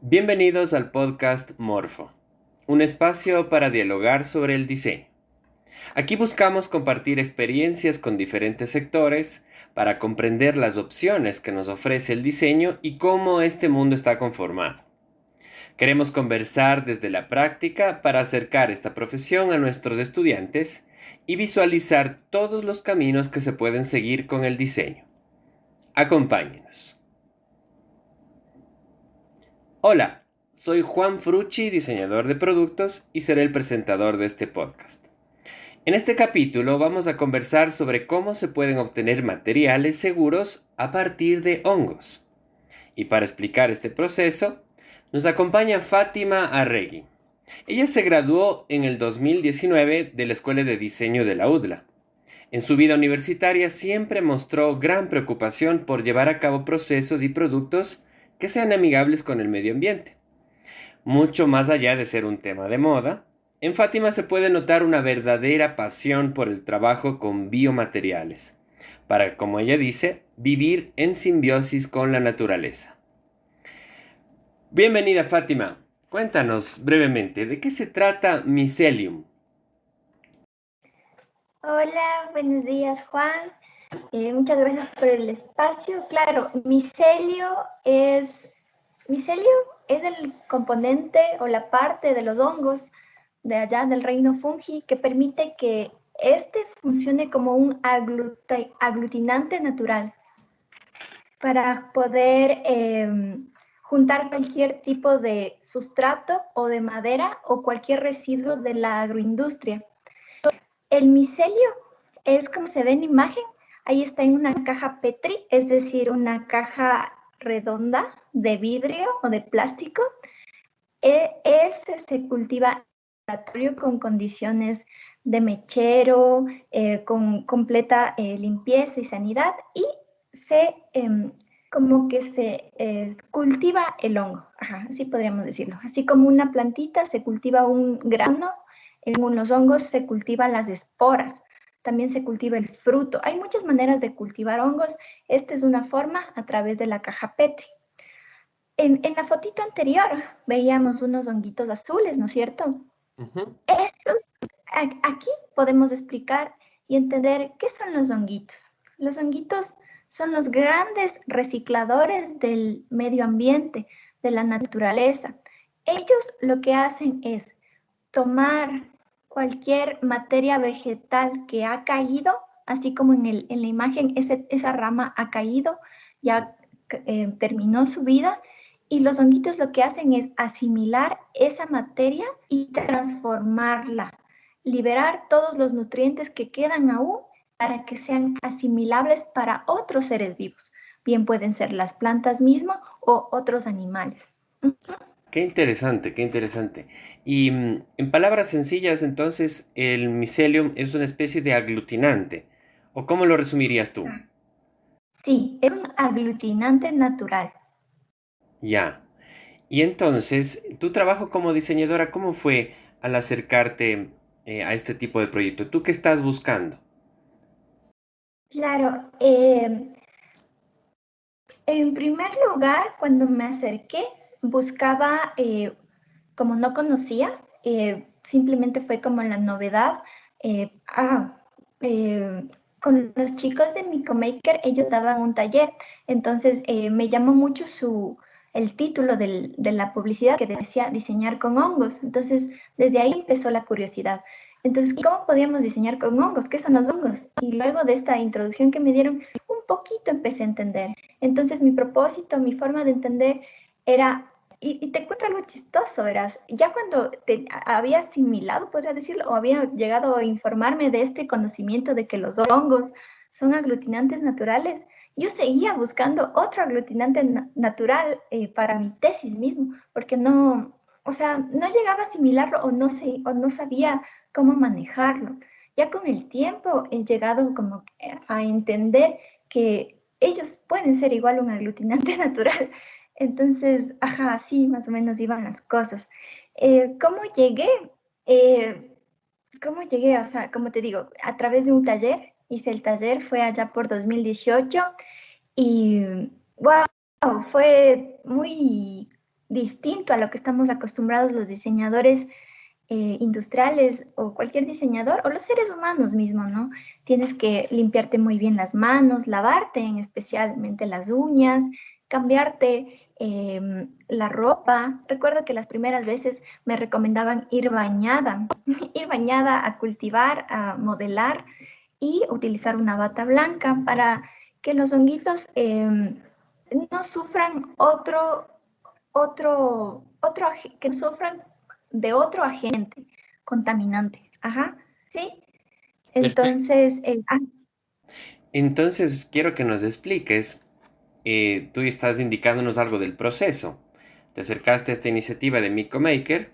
Bienvenidos al podcast Morfo, un espacio para dialogar sobre el diseño. Aquí buscamos compartir experiencias con diferentes sectores para comprender las opciones que nos ofrece el diseño y cómo este mundo está conformado. Queremos conversar desde la práctica para acercar esta profesión a nuestros estudiantes y visualizar todos los caminos que se pueden seguir con el diseño. Acompáñenos. Hola, soy Juan Frucci, diseñador de productos, y seré el presentador de este podcast. En este capítulo vamos a conversar sobre cómo se pueden obtener materiales seguros a partir de hongos. Y para explicar este proceso, nos acompaña Fátima Arregui. Ella se graduó en el 2019 de la Escuela de Diseño de la UDLA. En su vida universitaria siempre mostró gran preocupación por llevar a cabo procesos y productos que sean amigables con el medio ambiente. Mucho más allá de ser un tema de moda, en Fátima se puede notar una verdadera pasión por el trabajo con biomateriales, para, como ella dice, vivir en simbiosis con la naturaleza. Bienvenida, Fátima. Cuéntanos brevemente, ¿de qué se trata Mycelium? Hola, buenos días, Juan. Muchas gracias por el espacio. Claro, micelio es el componente o la parte de los hongos de allá del reino fungi que permite que este funcione como un aglutinante natural para poder juntar cualquier tipo de sustrato o de madera o cualquier residuo de la agroindustria. El micelio es como se ve en imagen, ahí está en una caja Petri, es decir, una caja redonda de vidrio o de plástico. Ese se cultiva en laboratorio con condiciones de mechero, con completa limpieza y sanidad, y se como que se cultiva el hongo, ajá, así podríamos decirlo. Así como una plantita se cultiva un grano, en los hongos se cultivan las esporas, también se cultiva el fruto. Hay muchas maneras de cultivar hongos. Esta es una forma a través de la caja Petri. En la fotito anterior veíamos unos honguitos azules, ¿no es cierto? Ujú. Esos, aquí podemos explicar y entender qué son los honguitos. Los honguitos son los grandes recicladores del medio ambiente, de la naturaleza. Ellos lo que hacen es tomar cualquier materia vegetal que ha caído, así como en la imagen esa rama ha caído, ya terminó su vida, y los honguitos lo que hacen es asimilar esa materia y transformarla, liberar todos los nutrientes que quedan aún para que sean asimilables para otros seres vivos. Bien pueden ser las plantas mismas o otros animales. Qué interesante, qué interesante. Y en palabras sencillas, entonces, el Mycelium es una especie de aglutinante. ¿O cómo lo resumirías tú? Sí, es un aglutinante natural. Ya. Y entonces, tu trabajo como diseñadora, ¿cómo fue al acercarte a este tipo de proyecto? ¿Tú qué estás buscando? Claro, en primer lugar, cuando me acerqué, buscaba, como no conocía, simplemente fue como la novedad. eh, ah, eh, con los chicos de Micomaker, ellos daban un taller, entonces me llamó mucho el título de la publicidad que decía diseñar con hongos. Entonces, desde ahí empezó la curiosidad. Entonces, ¿cómo podíamos diseñar con hongos? ¿Qué son los hongos? Y luego de esta introducción que me dieron, un poquito empecé a entender. Entonces mi propósito, mi forma de entender era, y te cuento algo chistoso, verás, ya cuando había asimilado, podría decirlo, o había llegado a informarme de este conocimiento de que los hongos son aglutinantes naturales, yo seguía buscando otro aglutinante natural para mi tesis mismo, porque no, o sea, no llegaba a asimilarlo o no, sé, o no sabía cómo manejarlo. Ya con el tiempo he llegado como a entender que ellos pueden ser igual un aglutinante natural. Entonces, ajá, así más o menos iban las cosas. ¿Cómo llegué? Eh, ¿Cómo llegué? O sea, como te digo, a través de un taller. Hice el taller, fue allá por 2018 y wow, fue muy, distinto a lo que estamos acostumbrados los diseñadores industriales o cualquier diseñador o los seres humanos mismos, ¿no? Tienes que limpiarte muy bien las manos, lavarte en especialmente las uñas, cambiarte la ropa. Recuerdo que las primeras veces me recomendaban ir bañada, ir bañada a cultivar, a modelar y utilizar una bata blanca para que los honguitos no sufran que sufran de otro agente contaminante. Ajá, ¿sí? Perfecto. Entonces, Entonces, quiero que nos expliques, tú estás indicándonos algo del proceso. Te acercaste a esta iniciativa de MicoMaker,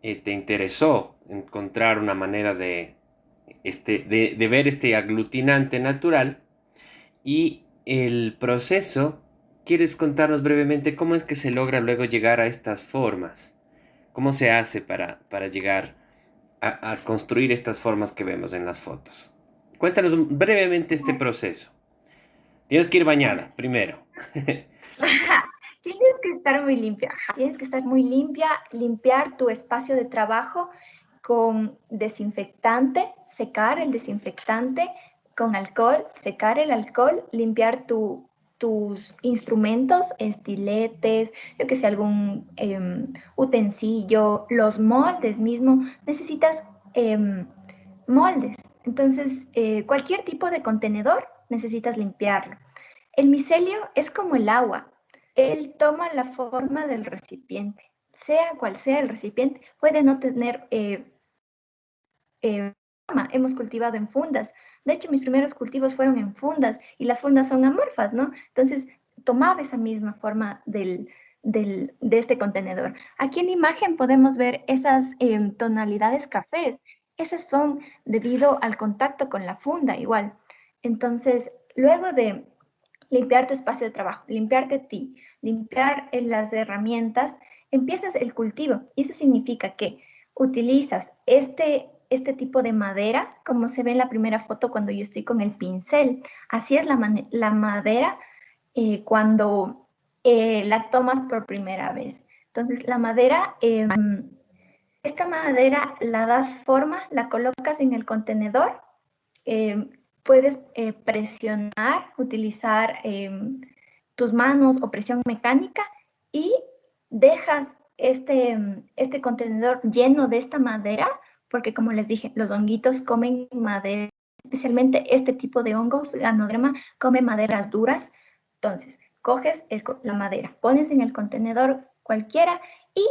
te interesó encontrar una manera de ver este aglutinante natural y el proceso, ¿quieres contarnos brevemente cómo es que se logra luego llegar a estas formas? ¿Cómo se hace para llegar a construir estas formas que vemos en las fotos? Cuéntanos brevemente este proceso. Tienes que ir bañada, primero. tienes que estar muy limpia, tienes que estar muy limpia, limpiar tu espacio de trabajo con desinfectante, secar el desinfectante con alcohol, secar el alcohol, limpiar tus instrumentos, estiletes, yo que sé, algún utensilio, los moldes mismo, necesitas moldes. Entonces, cualquier tipo de contenedor necesitas limpiarlo. El micelio es como el agua. Él toma la forma del recipiente. Sea cual sea el recipiente, puede no tener forma. Hemos cultivado en fundas. De hecho, mis primeros cultivos fueron en fundas y las fundas son amorfas, ¿no? Entonces, tomaba esa misma forma de este contenedor. Aquí en la imagen podemos ver esas tonalidades cafés. Esas son debido al contacto con la funda, igual. Entonces, luego de limpiar tu espacio de trabajo, limpiarte a ti, limpiar las herramientas, empiezas el cultivo. Y eso significa que utilizas este tipo de madera, como se ve en la primera foto cuando yo estoy con el pincel. Así es la madera cuando la tomas por primera vez. Entonces, la madera, esta madera la das forma, la colocas en el contenedor, eh, puedes presionar, utilizar tus manos o presión mecánica y dejas este contenedor lleno de esta madera, porque como les dije, los honguitos comen madera, especialmente este tipo de hongos, Ganoderma, come maderas duras. Entonces, coges la madera, pones en el contenedor cualquiera y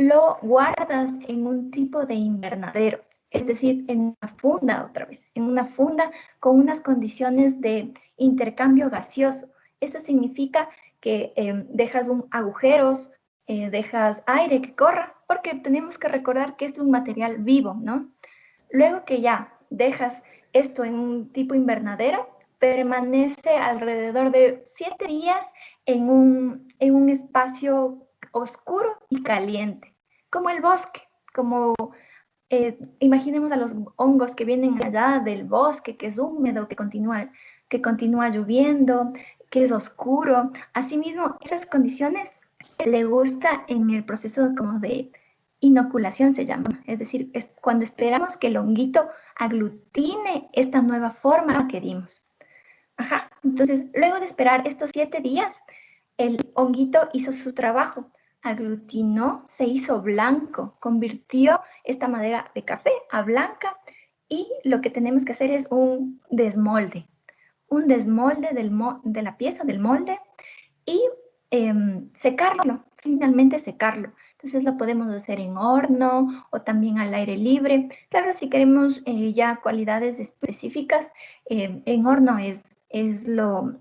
lo guardas en un tipo de invernadero, es decir, en una funda otra vez, en una funda con unas condiciones de intercambio gaseoso. Eso significa que dejas agujeros, dejas aire que corra, porque tenemos que recordar que es un material vivo, ¿no? Luego que ya dejas esto en un tipo invernadero, permanece alrededor de 7 días en un espacio oscuro y caliente, como el bosque, como imaginemos a los hongos que vienen allá del bosque, que es húmedo, que continúa lloviendo, que es oscuro. Asimismo, esas condiciones le gusta en el proceso como de inoculación se llama, es decir, es cuando esperamos que el honguito aglutine esta nueva forma que dimos. Ajá. Entonces, luego de esperar estos 7 días, el honguito hizo su trabajo, aglutinó, se hizo blanco, convirtió esta madera de café a blanca y lo que tenemos que hacer es un desmolde de la pieza, del molde y secarlo, finalmente secarlo. Entonces lo podemos hacer en horno o también al aire libre. Claro, si queremos ya cualidades específicas, en horno es lo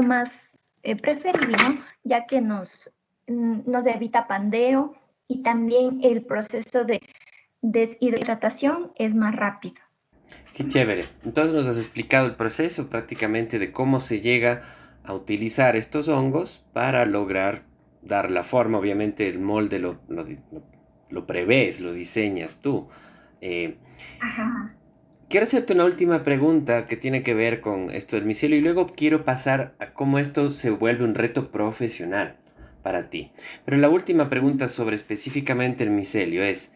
más preferible, ¿no? Ya que nos evita pandeo y también el proceso de deshidratación es más rápido. Qué chévere. Entonces nos has explicado el proceso prácticamente de cómo se llega a utilizar estos hongos para lograr dar la forma. Obviamente el molde lo prevés, lo diseñas tú. Eh, Ajá. Quiero hacerte una última pregunta que tiene que ver con esto del micelio y luego quiero pasar a cómo esto se vuelve un reto profesional. para ti. Pero la última pregunta sobre específicamente el micelio es,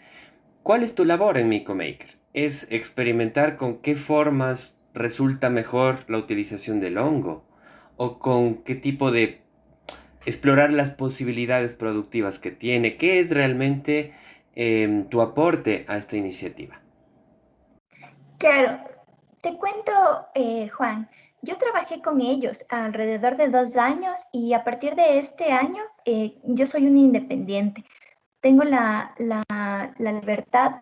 ¿cuál es tu labor en MicoMaker? ¿Es experimentar con qué formas resulta mejor la utilización del hongo? ¿O con qué tipo de explorar las posibilidades productivas que tiene? ¿Qué es realmente tu aporte a esta iniciativa? Claro, te cuento, Juan, yo trabajé con ellos alrededor de 2 años y a partir de este año yo soy un independiente. Tengo la libertad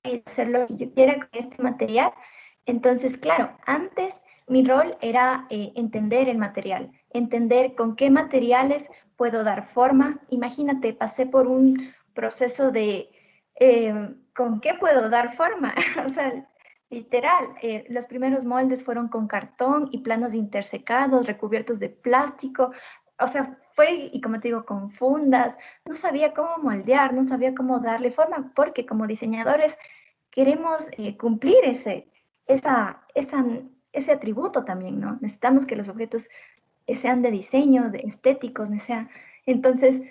de hacer lo que yo quiera con este material. Entonces, claro, antes mi rol era entender el material, entender con qué materiales puedo dar forma. Imagínate, pasé por un proceso de con qué puedo dar forma. O sea, literal, los primeros moldes fueron con cartón y planos intersecados, recubiertos de plástico. O sea, fue, y como te digo, con fundas. No sabía cómo moldear, no sabía cómo darle forma, porque como diseñadores queremos cumplir ese atributo también, ¿no? Necesitamos que los objetos sean de diseño, de estéticos, no sea. Entonces,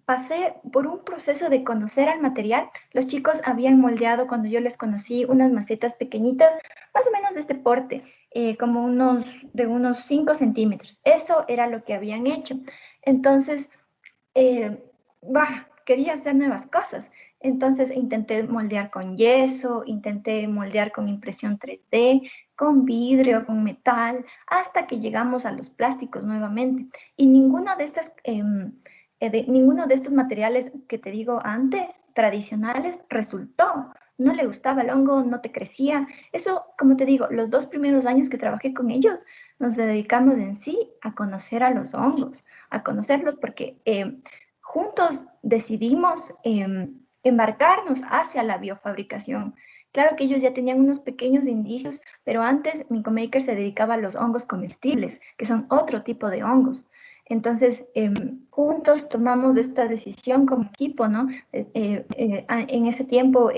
pasé por un proceso de conocer al material. Los chicos habían moldeado cuando yo les conocí unas macetas pequeñitas, más o menos de este porte, como de unos 5 centímetros. Eso era lo que habían hecho. Entonces, quería hacer nuevas cosas. Entonces intenté moldear con yeso, intenté moldear con impresión 3D, con vidrio, con metal, hasta que llegamos a los plásticos nuevamente. Y ninguno de estos materiales que te digo antes, tradicionales, resultó. No le gustaba el hongo, no te crecía. Eso, como te digo, los 2 primeros años que trabajé con ellos, nos dedicamos en sí a conocer a los hongos, a conocerlos porque juntos decidimos embarcarnos hacia la biofabricación. Claro que ellos ya tenían unos pequeños indicios, pero antes Micomaker se dedicaba a los hongos comestibles, que son otro tipo de hongos. Entonces, juntos tomamos esta decisión como equipo, ¿no? En ese tiempo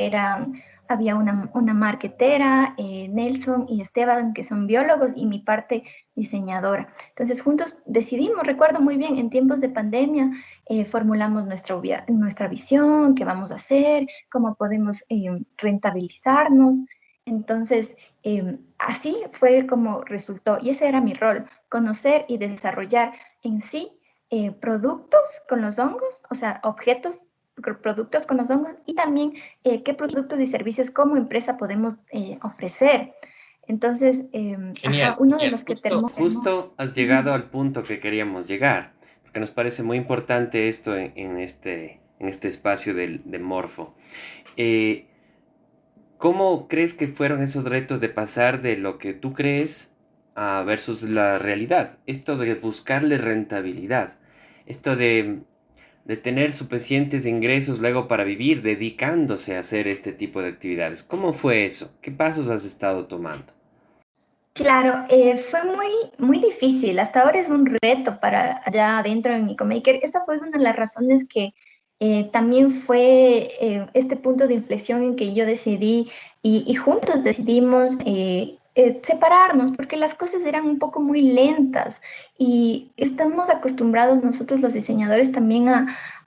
había una marquetera, Nelson y Esteban, que son biólogos, y mi parte diseñadora. Entonces, juntos decidimos, recuerdo muy bien, en tiempos de pandemia, formulamos nuestra visión, qué vamos a hacer, cómo podemos rentabilizarnos. Entonces, así fue como resultó, y ese era mi rol, conocer y desarrollar en sí productos con los hongos, o sea, productos con los hongos, y también qué productos y servicios como empresa podemos ofrecer. Entonces, Genial, uno de genial. los que Justo, tenemos... justo has llegado al punto que queríamos llegar, porque nos parece muy importante esto en este espacio de Morfo. Eh, ¿Cómo crees que fueron esos retos de pasar de lo que tú crees a versus la realidad? Esto de buscarle rentabilidad, esto de tener suficientes ingresos luego para vivir dedicándose a hacer este tipo de actividades. ¿Cómo fue eso? ¿Qué pasos has estado tomando? Claro, fue muy difícil. Hasta ahora es un reto para allá adentro en Ecomaker. Esa fue una de las razones que también fue este punto de inflexión en que yo decidí y juntos decidimos separarnos porque las cosas eran un poco muy lentas y estamos acostumbrados nosotros los diseñadores también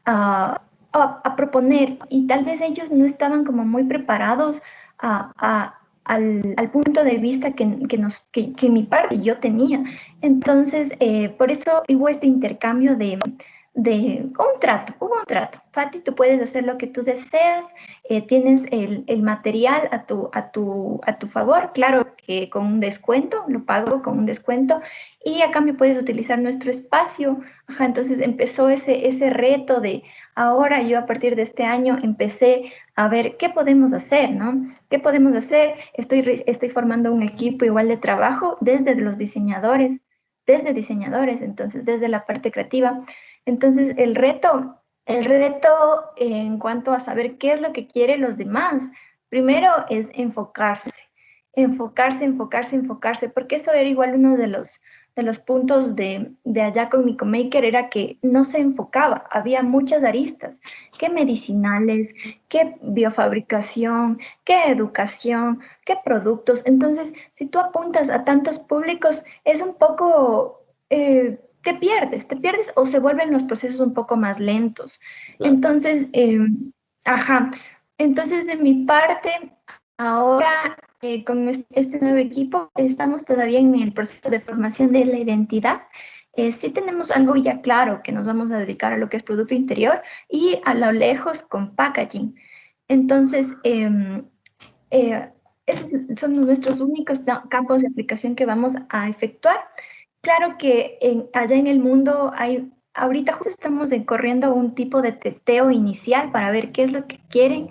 a proponer y tal vez ellos no estaban como muy preparados al punto de vista que mi parte y yo tenía. Entonces, por eso hubo este intercambio de hubo un trato. Fati, tú puedes hacer lo que tú deseas, tienes el material a tu favor, claro que con un descuento, lo pago con un descuento, y a cambio puedes utilizar nuestro espacio. Ajá, entonces empezó ese reto de ahora yo a partir de este año empecé a ver qué podemos hacer, ¿no? ¿Qué podemos hacer? Estoy formando un equipo igual de trabajo desde diseñadores, entonces desde la parte creativa. Entonces el reto en cuanto a saber qué es lo que quieren los demás, primero es enfocarse, porque eso era igual uno de los puntos de allá con Micomaker, era que no se enfocaba, había muchas aristas, qué medicinales, qué biofabricación, qué educación, qué productos. Entonces, si tú apuntas a tantos públicos, es un poco te pierdes o se vuelven los procesos un poco más lentos. Claro. Entonces, ajá, entonces de mi parte, ahora con este nuevo equipo estamos todavía en el proceso de formación de la identidad. Sí tenemos algo ya claro que nos vamos a dedicar a lo que es producto interior y a lo lejos con packaging. Entonces, esos son nuestros únicos campos de aplicación que vamos a efectuar. Claro que allá en el mundo hay, ahorita justo estamos corriendo un tipo de testeo inicial para ver qué es lo que quieren,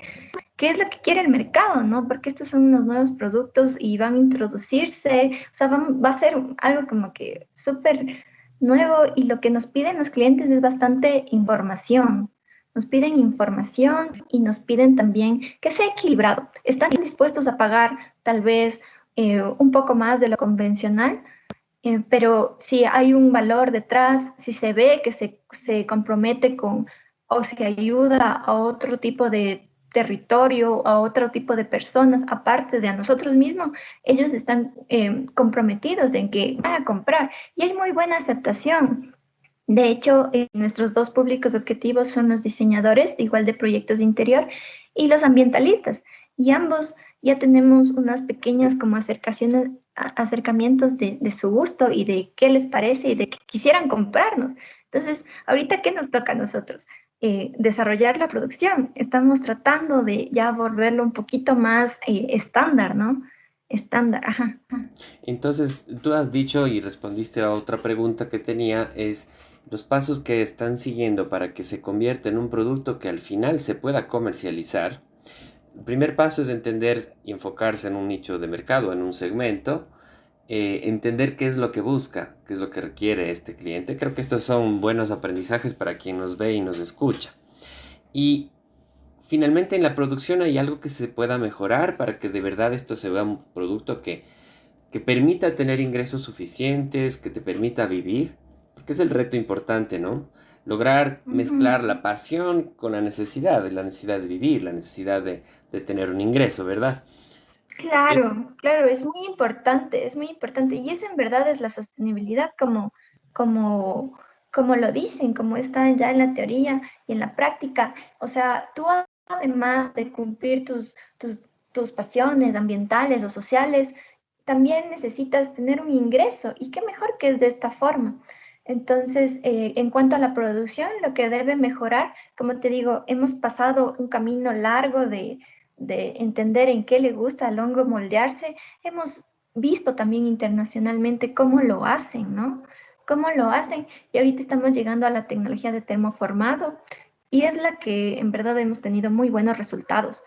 qué es lo que quiere el mercado, ¿no? Porque estos son unos nuevos productos y van a introducirse, o sea, va a ser algo como que súper nuevo y lo que nos piden los clientes es bastante información. Nos piden información y nos piden también que sea equilibrado. Están dispuestos a pagar tal vez un poco más de lo convencional, pero si hay un valor detrás, si se ve que se compromete con o se ayuda a otro tipo de territorio, a otro tipo de personas, aparte de a nosotros mismos, ellos están comprometidos en que van a comprar y hay muy buena aceptación. De hecho, nuestros dos públicos objetivos son los diseñadores, igual de proyectos de interior, y los ambientalistas. Y ambos ya tenemos unas pequeñas como acercamientos de su gusto y de qué les parece y de que quisieran comprarnos. Entonces, ahorita, ¿qué nos toca a nosotros? Desarrollar la producción. Estamos tratando de ya volverlo un poquito más estándar, ¿no? Estándar, ajá. Entonces, tú has dicho y respondiste a otra pregunta que tenía, es los pasos que están siguiendo para que se convierta en un producto que al final se pueda comercializar. El primer paso es entender y enfocarse en un nicho de mercado, en un segmento, entender qué es lo que busca, qué es lo que requiere este cliente. Creo que estos son buenos aprendizajes para quien nos ve y nos escucha. Y finalmente en la producción hay algo que se pueda mejorar para que de verdad esto se vea un producto que permita tener ingresos suficientes, que te permita vivir, porque es el reto importante, ¿no? Lograr Ujú. mezclar la pasión con la necesidad de vivir, la necesidad de tener un ingreso, ¿verdad? Es, Claro, claro, es muy importante, es muy importante. Y eso en verdad es la sostenibilidad como, como lo dicen, como está ya en la teoría y en la práctica. O sea, tú además de cumplir tus pasiones ambientales o sociales, también necesitas tener un ingreso. Y qué mejor que es de esta forma. Entonces, en cuanto a la producción, lo que debe mejorar, como te digo, hemos pasado un camino largo de entender en qué le gusta al hongo moldearse, hemos visto también internacionalmente cómo lo hacen, ¿no? Cómo lo hacen. Y ahorita estamos llegando a la tecnología de termoformado y es la que en verdad hemos tenido muy buenos resultados.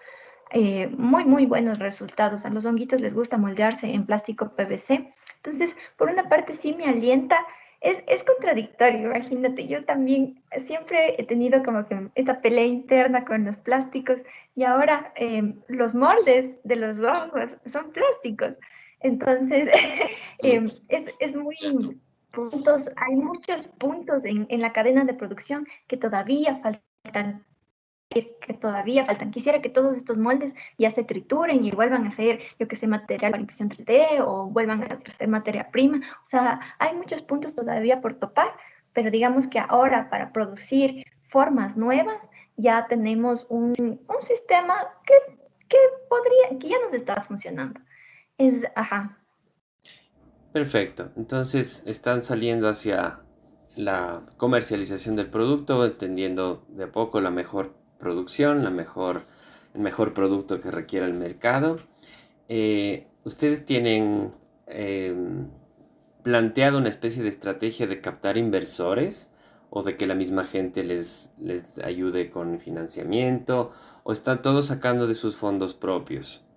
Muy buenos resultados. A los honguitos les gusta moldearse en plástico PVC. Entonces, por una parte sí me alienta, es contradictorio, imagínate, yo también siempre he tenido como que esta pelea interna con los plásticos y ahora los moldes de los hongos son plásticos. Entonces, es muy puntos, hay muchos puntos en la cadena de producción que todavía faltan que todavía faltan. Quisiera que todos estos moldes ya se trituren y vuelvan a ser, yo que sé, material para impresión 3D o vuelvan a ser materia prima. O sea, hay muchos puntos todavía por topar, pero digamos que ahora para producir formas nuevas ya tenemos un sistema que podría, que ya nos está funcionando. Es, ajá, perfecto. Entonces están saliendo hacia la comercialización del producto, entendiendo de a poco la mejor producción, el mejor producto que requiera el mercado. ¿Ustedes tienen planteado una especie de estrategia de captar inversores o de que la misma gente les ayude con financiamiento o están todos sacando de sus fondos propios?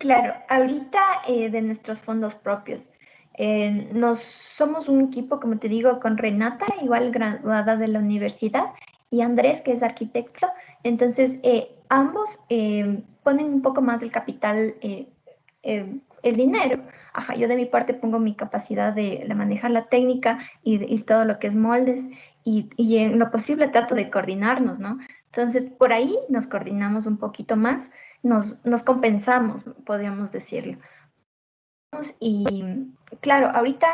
claro, ahorita de nuestros fondos propios. Nos somos un equipo, como te digo, con Renata, igual graduada de la universidad, y Andrés, que es arquitecto. Entonces, ambos ponen un poco más del capital, el dinero. Ajá, yo de mi parte pongo mi capacidad de manejar la técnica y todo lo que es moldes, y en lo posible trato de coordinarnos, ¿no? Entonces, por ahí nos coordinamos un poquito más, nos compensamos, podríamos decirlo. Y claro, ahorita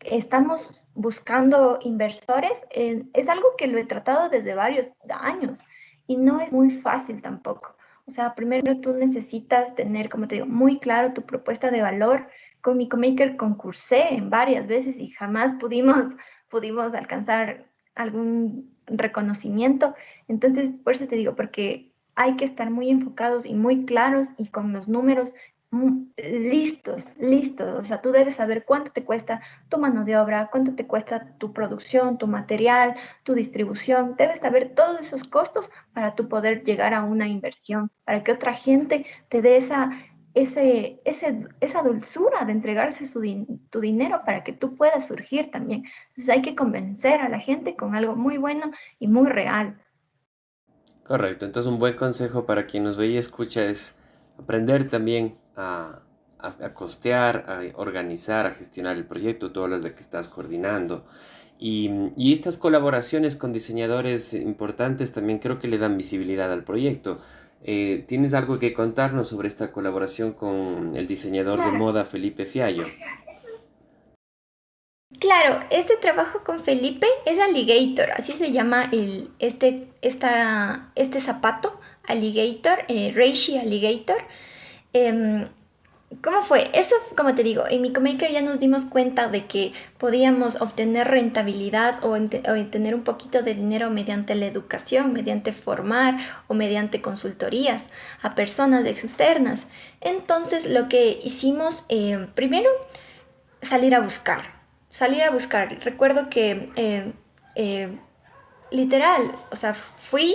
estamos buscando inversores, es algo que lo he tratado desde varios años y no es muy fácil tampoco. O sea, primero tú necesitas tener, como te digo, muy claro tu propuesta de valor. Con Micomaker concursé en varias veces y jamás pudimos alcanzar algún reconocimiento. Entonces, por eso te digo, porque hay que estar muy enfocados y muy claros y con los números listos. O sea, tú debes saber cuánto te cuesta tu mano de obra, cuánto te cuesta tu producción, tu material, tu distribución. Debes saber todos esos costos para tú poder llegar a una inversión, para que otra gente te dé esa dulzura de entregarse tu dinero para que tú puedas surgir también. Entonces hay que convencer a la gente con algo muy bueno y muy real. Correcto, entonces un buen consejo para quien nos ve y escucha es aprender también a costear, a organizar, a gestionar el proyecto. Tú hablas de que estás coordinando. Y estas colaboraciones con diseñadores importantes también creo que le dan visibilidad al proyecto. ¿Tienes algo que contarnos sobre esta colaboración con el diseñador de Claro. moda Felipe Fiallo? Claro, este trabajo con Felipe es Alligator, así se llama este zapato, Alligator, Reishi Alligator. Em, ¿Cómo fue? Eso, como te digo, en Micomaker ya nos dimos cuenta de que podíamos obtener rentabilidad o tener un poquito de dinero mediante la educación, mediante formar o mediante consultorías a personas externas. Entonces, lo que hicimos, primero, salir a buscar, salir a buscar. Recuerdo que eh, literal, o sea, fui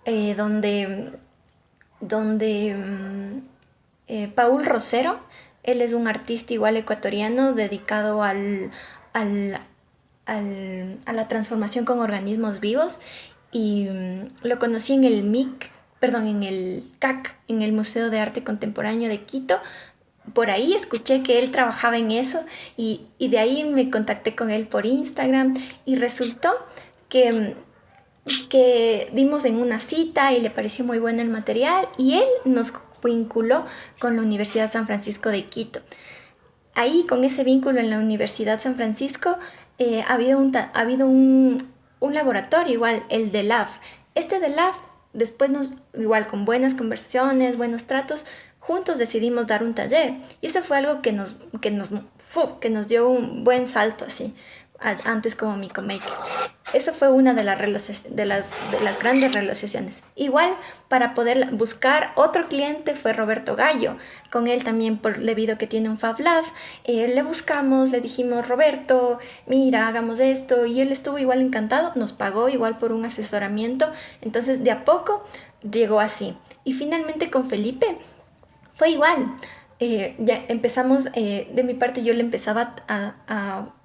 donde Paul Rosero, él es un artista igual ecuatoriano dedicado al, a la transformación con organismos vivos y lo conocí en el MIC, perdón, en el CAC, en el Museo de Arte Contemporáneo de Quito. Por ahí escuché que él trabajaba en eso y de ahí me contacté con él por Instagram y resultó que, que dimos en una cita y le pareció muy bueno el material y él nos vinculó con la Universidad San Francisco de Quito. Ahí, con ese vínculo en la Universidad San Francisco, ha habido un laboratorio igual, el de Lab. Este de Lab, después igual con buenas conversaciones, buenos tratos, juntos decidimos dar un taller. Y eso fue algo que nos dio un buen salto así, antes como Micomaker. Eso fue una de las grandes realizaciones. Igual, para poder buscar otro cliente fue Roberto Gallo. Con él también, debido a que tiene un Fab Lab, le buscamos, le dijimos, Roberto, mira, hagamos esto. Y él estuvo igual encantado, nos pagó igual por un asesoramiento. Entonces, de a poco llegó así. Y finalmente con Felipe fue igual. Ya empezamos, de mi parte yo le empezaba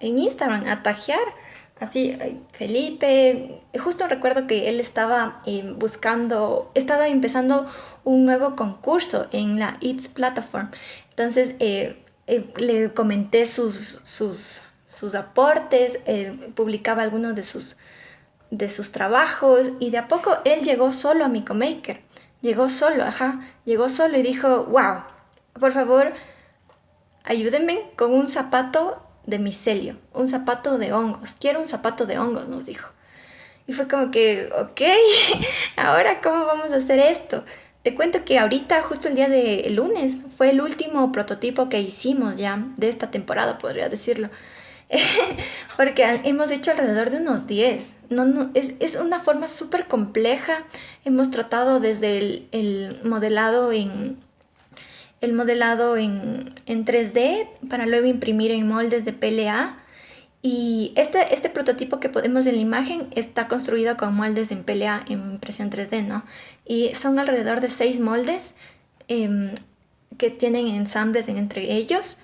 en Instagram a taguear, así, Felipe, justo recuerdo que él estaba estaba empezando un nuevo concurso en la Eats Platform. Entonces le comenté sus aportes, publicaba algunos de sus trabajos y de a poco él llegó solo a Micomaker. Llegó solo, llegó solo y dijo, wow, por favor, ayúdenme con un zapato de micelio, un zapato de hongos. Quiero un zapato de hongos, nos dijo. Y fue como que, ok, ahora ¿cómo vamos a hacer esto? Te cuento que ahorita, justo el día de lunes, fue el último prototipo que hicimos ya de esta temporada, podría decirlo. Porque hemos hecho alrededor de unos 10. Es una forma súper compleja. Hemos tratado desde el modelado en 3D para luego imprimir en moldes de PLA. Y este prototipo que podemos en la imagen está construido con moldes en PLA, en impresión 3D, ¿no? Y son alrededor de 6 moldes eh, que tienen ensambles entre ellos.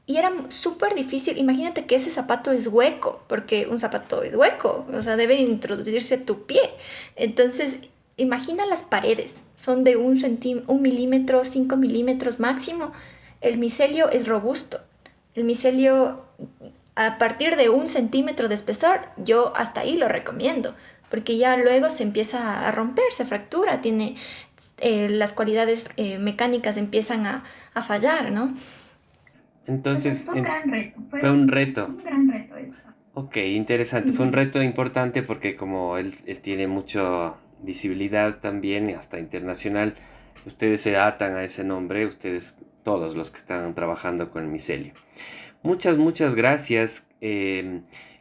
Y era súper difícil. Imagínate que ese zapato es hueco, porque un zapato es hueco, o sea, debe introducirse tu pie. Entonces, imagina las paredes, son de 1 milímetro, 5 milímetros máximo. El micelio es robusto. El micelio, a partir de 1 centímetro de espesor, yo hasta ahí lo recomiendo, porque ya luego se empieza a romper, se fractura, tiene las cualidades mecánicas empiezan a fallar, ¿no? Entonces, Fue un gran reto, fue un reto. un gran reto eso. Ok, interesante. Fue un Sí, reto importante porque como él tiene mucha visibilidad también, y hasta internacional, ustedes se atan a ese nombre, ustedes, todos los que están trabajando con el micelio. Muchas gracias.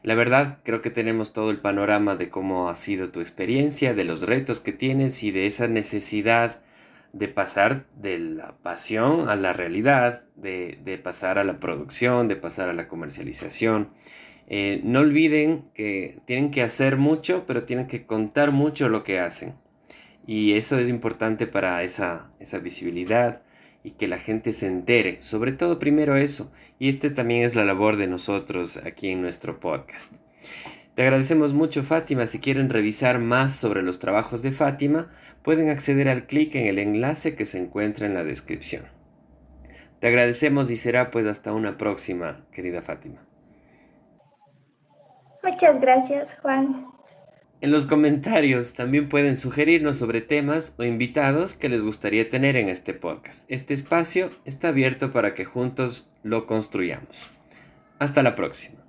La verdad, creo que tenemos todo el panorama de cómo ha sido tu experiencia, de los retos que tienes y de esa necesidad de pasar de la pasión a la realidad, de pasar a la producción, de pasar a la comercialización. No olviden que tienen que hacer mucho, pero tienen que contar mucho lo que hacen. Y eso es importante para esa visibilidad y que la gente se entere. Sobre todo primero eso. Y este también es la labor de nosotros aquí en nuestro podcast. Te agradecemos mucho, Fátima. Si quieren revisar más sobre los trabajos de Fátima, pueden acceder al clic en el enlace que se encuentra en la descripción. Te agradecemos y será pues hasta una próxima, querida Fátima. muchas gracias, Juan. En los comentarios también pueden sugerirnos sobre temas o invitados que les gustaría tener en este podcast. Este espacio está abierto para que juntos lo construyamos. Hasta la próxima.